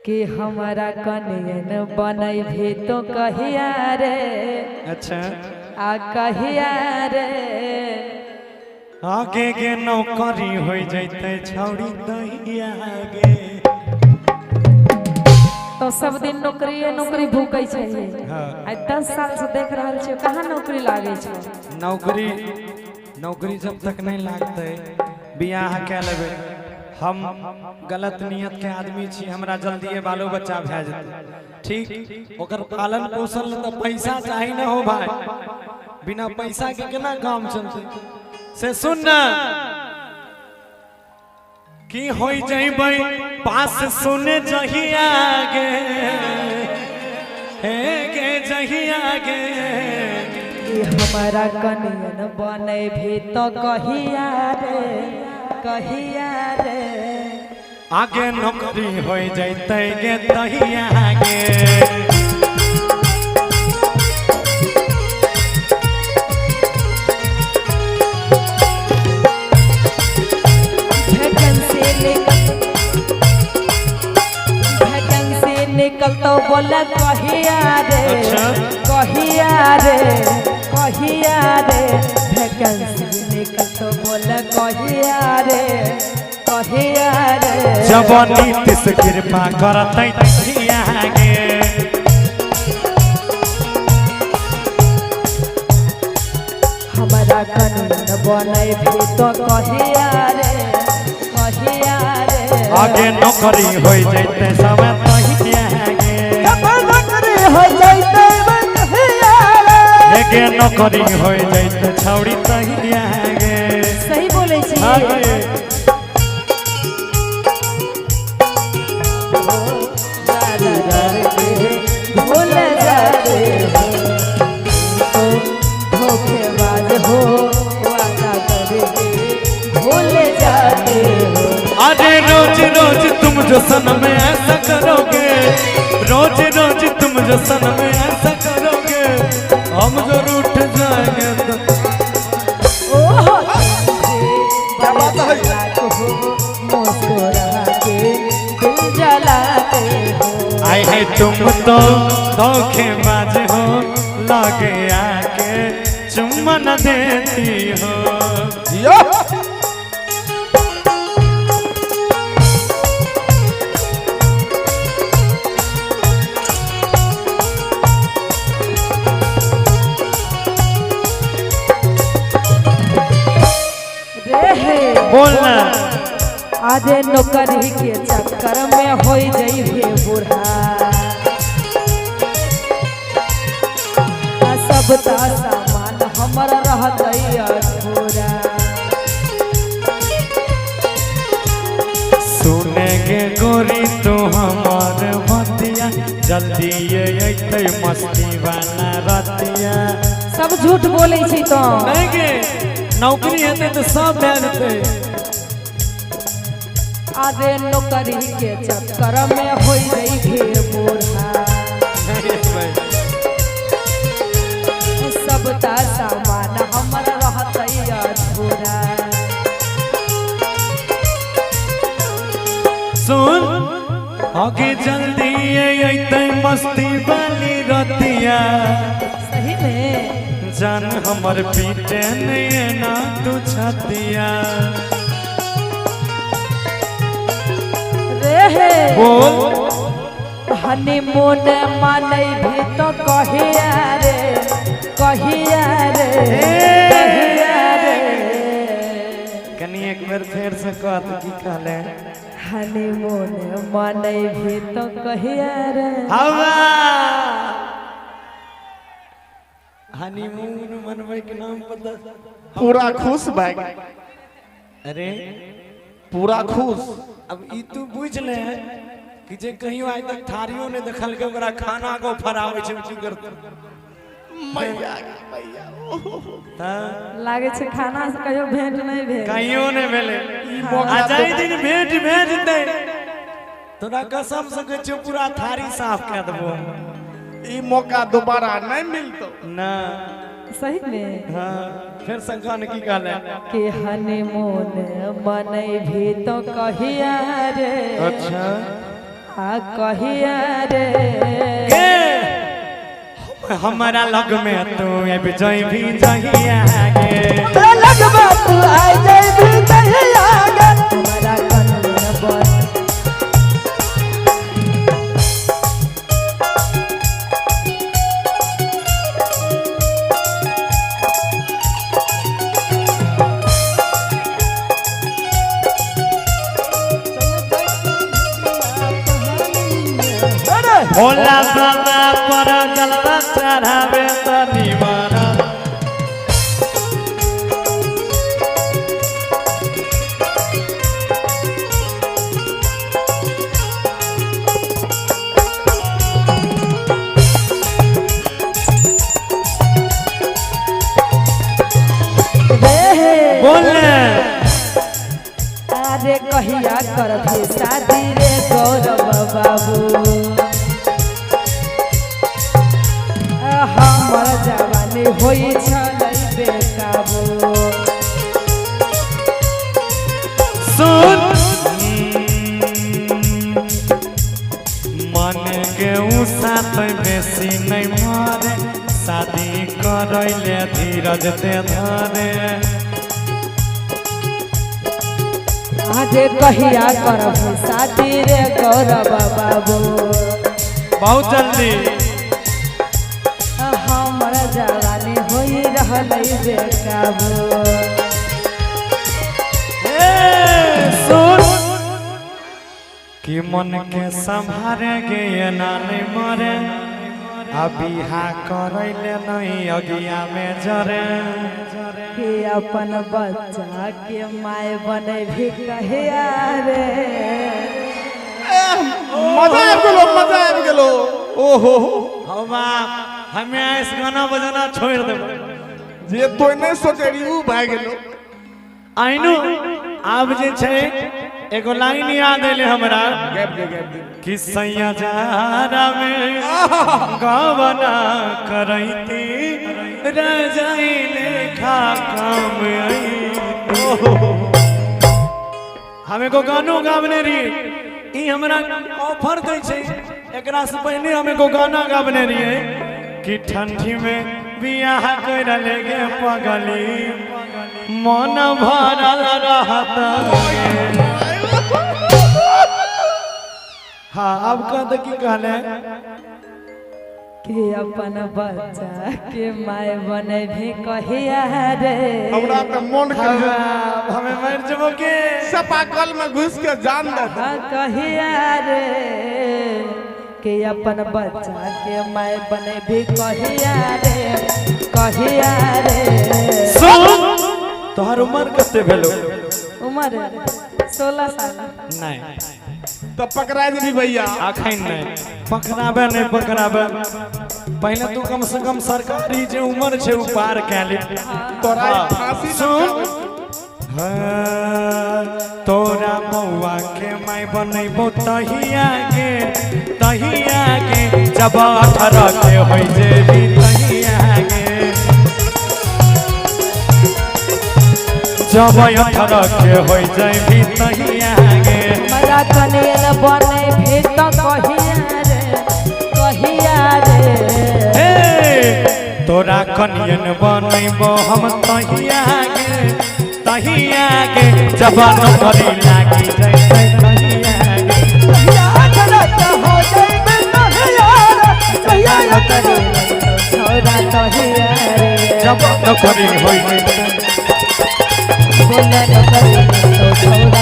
कि हमारा कनियन बनई भी तो कहिया रे। अच्छा आ कहिया रे आगे के नौकरी हो जैते छौड़ी दहिया गे। तो सब दिन नौकरी नौकरी भूकै छै। हाँ। 10 साल से देख रहल छियै कहाँ नौकरी लागे छै। नौकरी जब तक नहीं लागते बियाह के लेबे। हम गलत नियत के आदमी छी, हमरा जल्दी बालो बच्चा भए जेतै ठीक। ओकर पालन पोषण तो पैसा चाहिए ना हो भाई, बिना पैसा के केना काम चलते। से सुन ना की हो जइबै पास सुने जहिया गे, हे गे जहिया गे। कि हमारा कनियन बने भी तो कहिया रे कहिया रे। आगे नौकरी हो जैते गे तहिया गे। निकल तो बोला कहिया रे। अच्छा? कहिया रे कहिया रे। वैकेंसी निकल तो बोला कहिया रे कहिया रे। जब नीतीश कृपा करतै तहिया गे। हमारा कानून बने भी तो कहिया रे कहिया रे। आगे नौकरी हो जैते समय तहिया गे। नौकरी हो जाते गे नौकरी हो जैते छौड़ी तहिया गे। सही बोले छी। भूल जाते हो धोखेबाज हो वादा करके भूल जाते हो। अरे रोज रोज तुम जो सनम में ऐसा करोगे, रोज रोज तुम जो सनम में ऐसा करोगे, हम जो रूठ जाएंगे तो। क्या बात है। मुस्कुरा के दिल जलाते हो। आए है तुम तो धोखेबाज हो, लगे आके चुम्बन देती हो। बोलना आजे नौकरी के चक्कर में हो जाइए बूढ़ा। सब सामान हमारा रहते अधूरा। सुनेंगे गोरी तो हमार बतिया, जल्दी ये अइते मस्ती वाला रतिया। सब झूठ बोले छी तो नहीं गे नौकरी हेते तो सब भए जेते। आजे नौकरी के चक्कर में हो जाइए बूढ़ा। सब सामान हमारा रहते अधूरा। सुन आगे जल्दी ये अइते मस्ती वाली रतिया। सही में जान हमर पीटे नहीं ना तू छतिया। रे बोल हनीमून माने भी तो कहिया रे कहिया रे कहिया रे। कनी एक बार फिर से कहत की कहले। हनीमून माने भी तो कहिया रे। हवा हनीमून मनवे के नाम पता पूरा खुश बैग। अरे पूरा खुश। अब ई तू बुझ ले कि जे कहियो आज तक थारियो ने देखल के ओकरा खाना को फरावे छै की करत मैया मैया हां लागे छै खाना से कहियो भेंट नहीं भेल। कहियो ने भेले। आ जाई दिन भेंट भेज दे तोरा कसम से कहै छियौ पूरा थारी साफ कर देबो। ई मौका दोबारा नहीं मिलतो ना। सही में हां फिर संखान की कहले कि हनीमून माने भी तो कहिया रे। अच्छा हाँ कहिया रे हमारा लग में तू अब जई भी जहिया गे लगबा तू आ जाई भी कहिया गे हमारा कन्या बन भोला बाबा पर जलवा चढ़ावे त निवार बोले अरे कहिया करबे शादी रे गौरव बाबू हमर जवानी होई छलै बेकाबू सुन मन के साथ बेसी नहीं मारे शादी करैले धीरज ते धरे आजे कहिया करबे शादी रे गौरव बाबू बहुत जल्दी हमर जवानी होई रहलै बेकाबू सुन कि मन के संभारे गे ना नहीं मरे अबिहा करैले नहीं अगिया में जरे कि अपन बच्चा के माय बने भी कहिया रे मजा आबि गेलो ओहो हम हमें इस गाना बजाना छोड़ देबो जे तोय नहीं सोचे री उ भाग गेलो आइनु आब जे छै एगो लाइन याद एले हमरा गैप दे कि सैया जारा में गवना करैती रजाई लेखा काम आई हम एगो गानो गाबने रही ई हमरा ऑफर दै छै एकरा से पहले हम एगो गाना गाबने रहिए कि ठंडी में बियाह कर लेगे पगली मन भरल रहत हाँ अब कह की कहले कि अपन बच्चा के माय बने भी कहिया रे हमरा त मन कर हमें मर जबो के सपाकल में घुस के जान दे हाँ कहिया रे कि अपन बच्चा के माय बने भी कहिया रे सुन तोहर उम्र कते भेलो उम्र 16 साल नहीं तो पकड़ा दी भैया अखन नहीं पकड़ाबे नहीं पकड़ाबे पहले तू कम से कम सरकारी जे उम्र छे उ पार कै ले तोरा फांसी सुन तोरा मौआ के माय बनैबो तहिया के जब 18 के होई जे भी तहिया के जब 18 के होई जे भी तहिया के हमरा कनेल बने भी तो कहिया रे तोरा कनियन बनैबो हम तहिया के जवान भरी लागी जैसे तहिया के हो जाइबे कहिया रे जवान भरी होई बोला न करी तो छोड़ा